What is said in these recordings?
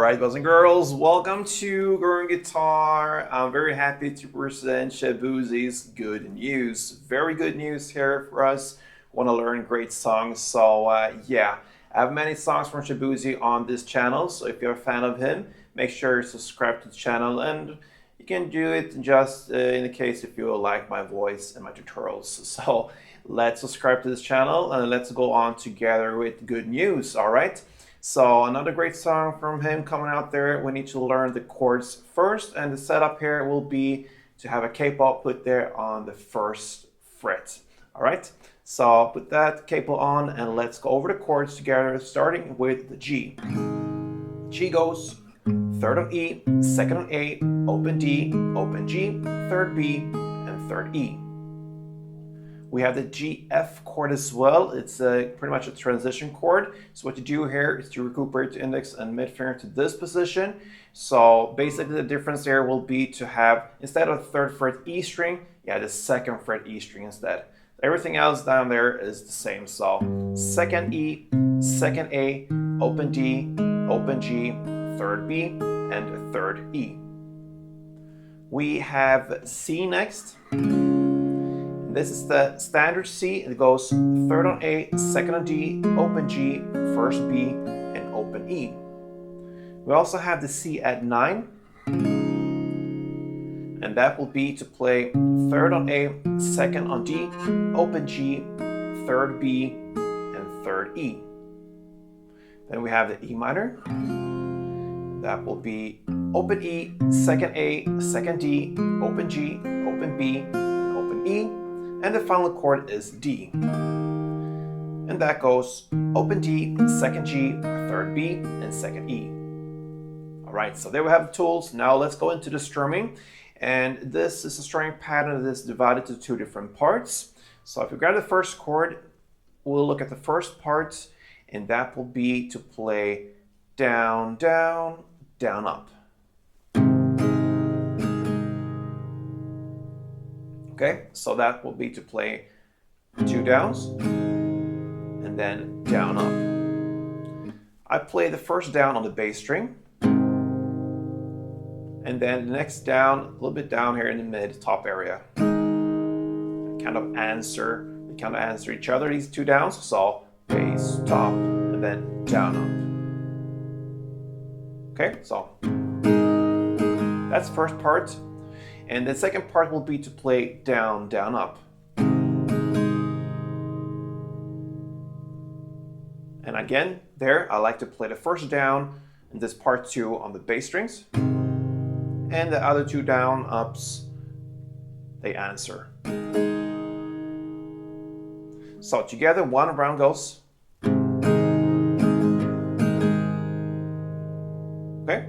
Alright, boys and girls, welcome to Growing Guitar. I'm very happy to present Shaboozey's good news. Very good news here for us who want to learn great songs. So yeah, I have many songs from Shaboozey on this channel. So if you're a fan of him, make sure you subscribe to the channel, and you can do it just in the case if you like my voice and my tutorials. So let's subscribe to this channel and let's go on together with good news. Alright. So another great song from him coming out there. We need to learn the chords first, and the setup here will be to have a capo put there on the first fret. All right, so put that capo on and let's go over the chords together, starting with the G. G goes third on E, second on A, open D, open G, third B, and third E. We have the G F chord as well. It's pretty much a transition chord. So what you do here is to recuperate the index and mid finger to this position. So basically the difference there will be to have, instead of third fret E string, the second fret E string instead. Everything else down there is the same. So second E, second A, open D, open G, third B, and third E. We have C next. This is the standard C. It goes third on A, second on D, open G, first B, and open E. We also have the C at 9. And that will be to play third on A, second on D, open G, third B, and third E. Then we have the E minor. That will be open E, second A, second D, open G, open B, and open E. And the final chord is D. And that goes open D, second G, third B, and second E. All right, so there we have the tools. Now let's go into the strumming. And this is a strumming pattern that is divided into two different parts. So if you grab the first chord, we'll look at the first part, and that will be to play down, down, down, up. Okay, so that will be to play two downs and then down up. I play the first down on the bass string, and then the next down, a little bit down here in the mid top area. They kind of answer each other, these two downs. So bass, top, and then down up. Okay, so that's the first part. And the second part will be to play down, down, up. And again, there, I like to play the first down in this part 2 on the bass strings. And the other two down, ups, they answer. So together, one round goes. Okay?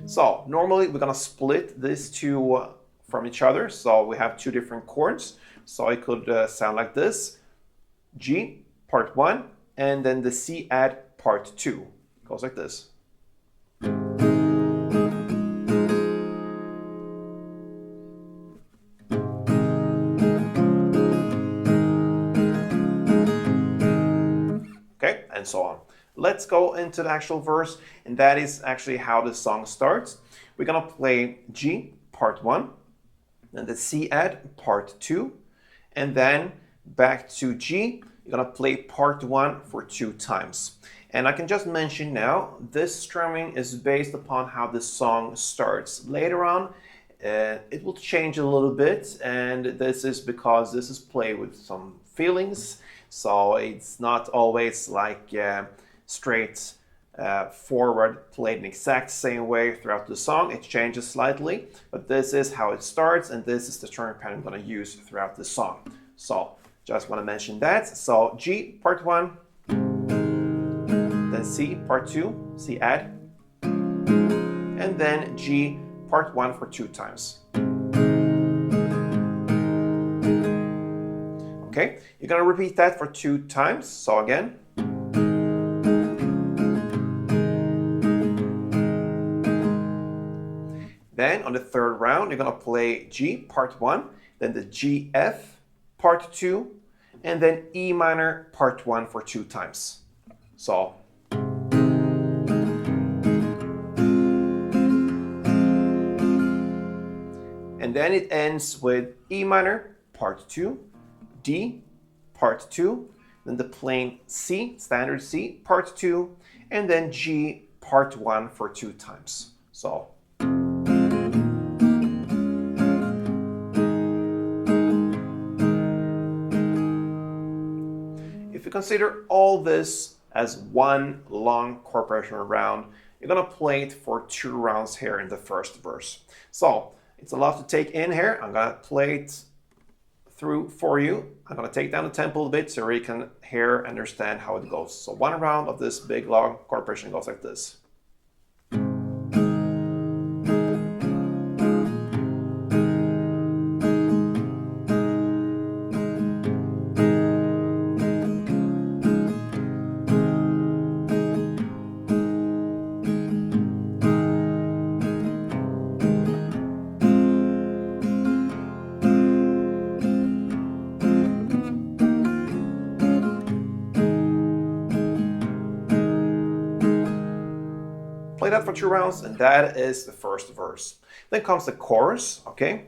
So normally we're gonna split these two from each other, so we have two different chords. So it could sound like this: G part 1, and then the C add part 2. It goes like this. Okay, and so on. Let's go into the actual verse, and that is actually how the song starts. We're gonna play G part 1, then the C add part 2, and then back to G. You're gonna play part 1 for 2 times. And I can just mention now, this strumming is based upon how the song starts. Later on, it will change a little bit, and this is because this is played with some feelings. So it's not always like straight forward played in the exact same way throughout the song. It changes slightly, but this is how it starts, and this is the strumming pattern I'm going to use throughout the song. So just want to mention that. So G part 1, then C part 2, C add, and then G part 1 for 2 times. Okay, you're going to repeat that for 2 times. So again. Then on the third round, you're going to play G part 1, then the G F part 2, and then E minor part 1 for 2 times. So And then it ends with E minor, part 2, D, part 2, then the plain C, standard C, part 2, and then G, part 1 for 2 times. So. If you consider all this as one long chord progression round, you're gonna play it for 2 rounds here in the first verse. So it's a lot to take in here. I'm gonna play it through for you. I'm gonna take down the tempo a bit so you can hear and understand how it goes. So 1 round of this big long chord progression goes like this. Play that for 2 rounds, and that is the first verse. Then comes the chorus, okay?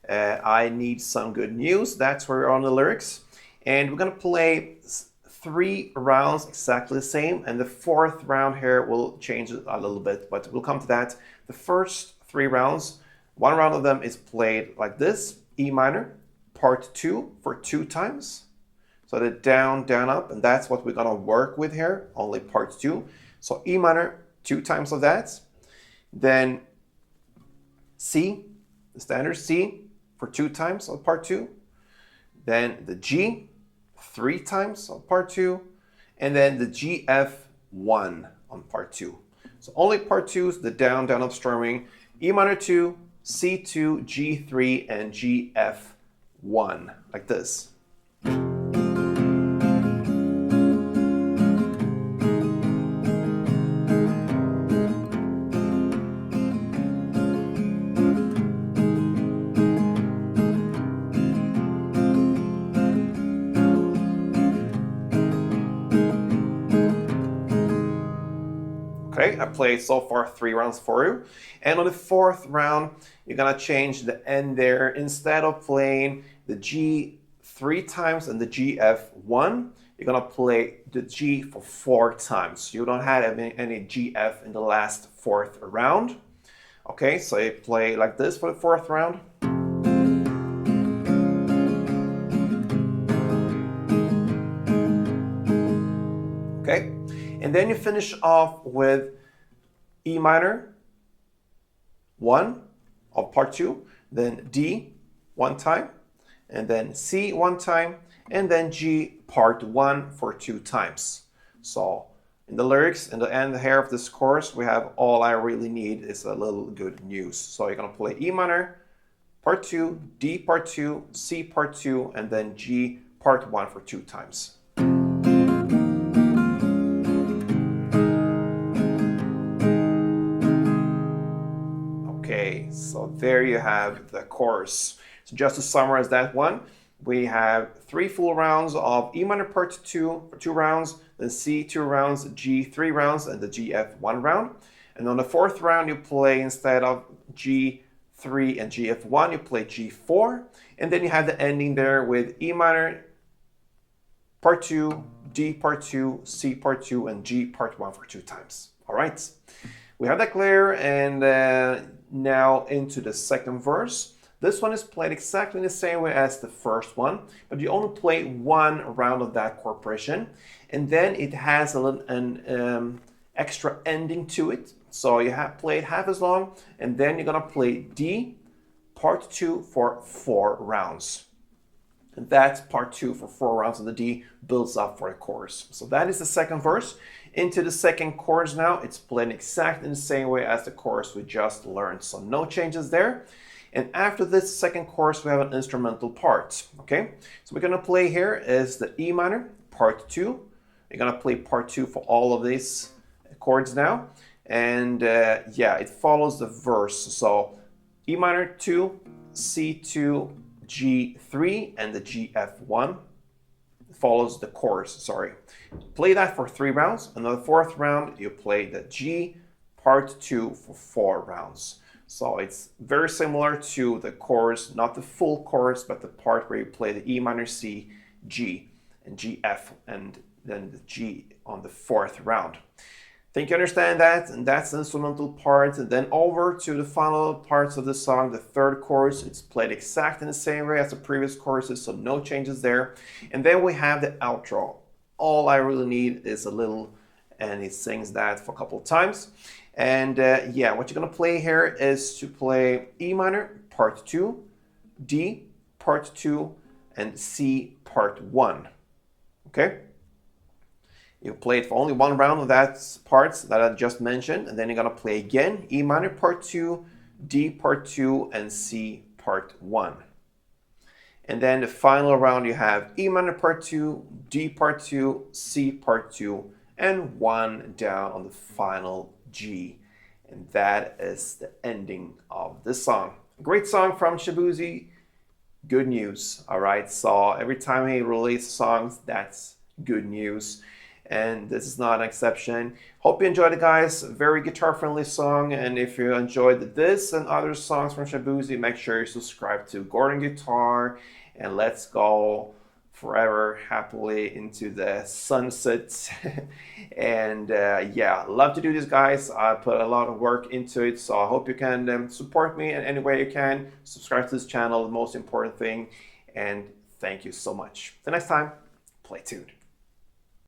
I need some good news. That's where we're on the lyrics. And we're gonna play 3 rounds exactly the same, and the 4th round here will change it a little bit, but we'll come to that. The first 3 rounds, 1 round of them is played like this, E minor, part 2 for 2 times. So the down, down, up, and that's what we're gonna work with here, only part 2. So E minor, 2 times of that. Then C, the standard C, for 2 times of part 2. Then the G, 3 times on part 2. And then the GF1 on part 2. So only part 2 is the down, down, up strumming. E minor 2, C2, G3, and GF1, like this. Okay, I played so far 3 rounds for you. And on the 4th round, you're gonna change the end there. Instead of playing the G 3 times and the GF1, you're gonna play the G for 4 times. You don't have any GF in the last 4th round. Okay, so you play like this for the 4th round. Okay, and then you finish off with E minor 1 of part 2, then D 1 time, and then C 1 time, and then G part 1 for 2 times. So in the lyrics, in the end here of this chorus, we have all I really need is a little good news. So you're gonna play E minor part 2, D part 2, C part 2, and then G part 1 for 2 times. Okay, so there you have the chorus. So just to summarize that one, we have 3 full rounds of E minor part 2 for 2 rounds, then C 2 rounds, G 3 rounds, and the GF 1 round. And on the 4th round, you play instead of G3 and GF1, you play G4. And then you have the ending there with E minor part 2, D part 2, C part 2, and G part 1 for 2 times. All right, we have that clear, and now into the 2nd verse. This one is played exactly the same way as the first one, but you only play 1 round of that chord progression, and then it has an extra ending to it. So you have played half as long, and then you're gonna play D part 2 for 4 rounds. And that's part 2 for 4 rounds, and the D builds up for the chorus. So that is the 2nd verse. Into the 2nd chorus now, it's played exactly the same way as the chorus we just learned. So no changes there. And after this 2nd chorus, we have an instrumental part, okay? So we're gonna play here is the E minor, part 2. You're gonna play part 2 for all of these chords now. And yeah, it follows the verse. So E minor 2, C2, G3, and the GF1 follows the chorus, sorry. Play that for 3 rounds, and on the 4th round, you play the G part 2 for 4 rounds. So it's very similar to the chorus, not the full chorus, but the part where you play the E minor, C, G, and G, F, and then the G on the fourth round. Think you understand that, and that's the instrumental part. And then over to the final parts of the song, the third chorus. It's played exactly in the same way as the previous choruses, so no changes there. And then we have the outro. All I really need is a little, and he sings that for a couple of times. And yeah, what you're gonna play here is to play E minor, part 2, D, part 2, and C, part 1. Okay? You play it for only one round of that parts that I just mentioned, and then you're gonna play again E minor, part 2, D, part 2, and C, part 1. And then the final round you have E minor, part 2, D, part 2, C, part 2, and 1 down on the final G. And that is the ending of the song. Great song from Shaboozey. Good news. All right. So every time he releases songs, that's good news. And this is not an exception. Hope you enjoyed it, guys. Very guitar-friendly song. And if you enjoyed this and other songs from Shaboozey, make sure you subscribe to Gordon Guitar. And let's go forever happily into the sunset. And yeah, love to do this, guys. I put a lot of work into it, so I hope you can support me in any way you can. Subscribe to this channel, the most important thing. And thank you so much. Till next time, play tuned.